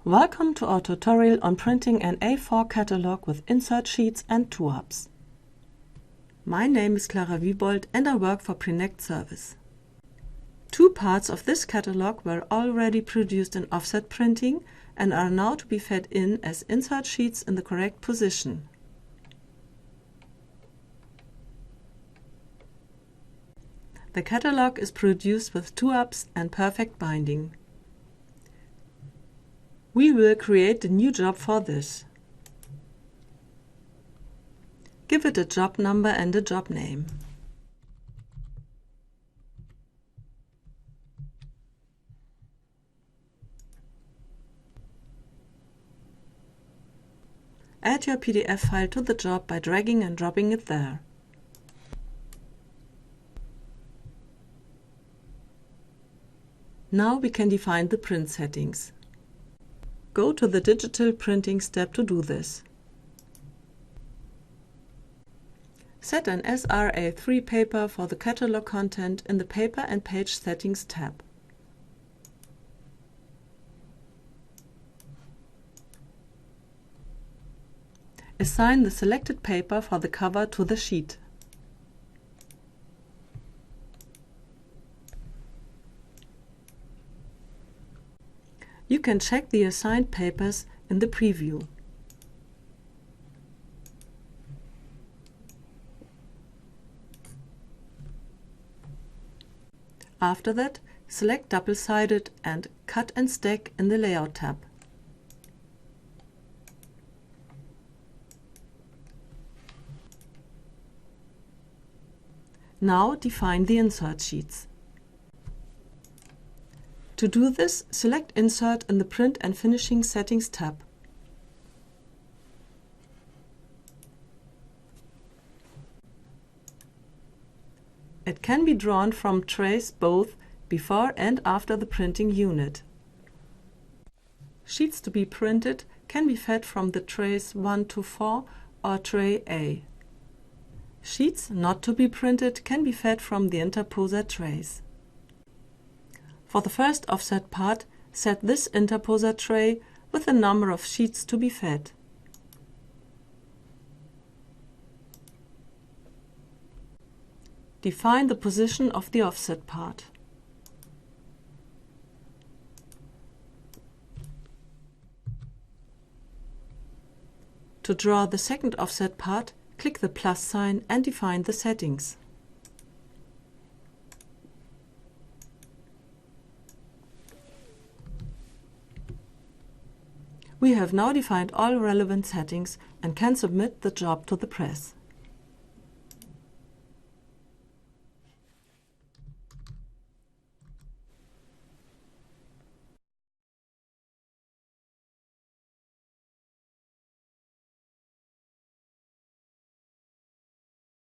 Welcome to our tutorial on printing an A4 catalog with insert sheets and two-ups. My name is Clara Wiebold and I work for Prinect Service. Two parts of this catalog were already produced in offset printing and are now to be fed in as insert sheets in the correct position. The catalog is produced with two-ups and perfect binding. We will create a new job for this. Give it a job number and a job name. Add your PDF file to the job by dragging and dropping it there. Now we can define the print settings. Go to the Digital Printing step to do this. Set an SRA3 paper for the catalog content in the Paper and Page Settings tab. Assign the selected paper for the cover to the sheet. You can check the assigned papers in the preview. After that, select double-sided and Cut and Stack in the Layout tab. Now define the insert sheets. To do this, select Insert in the Print and Finishing Settings tab. It can be drawn from trays both before and after the printing unit. Sheets to be printed can be fed from the trays 1 to 4 or tray A. Sheets not to be printed can be fed from the interposer trays. For the first offset part, set this interposer tray with the number of sheets to be fed. Define the position of the offset part. To draw the second offset part, click the plus sign and define the settings. We have now defined all relevant settings and can submit the job to the press.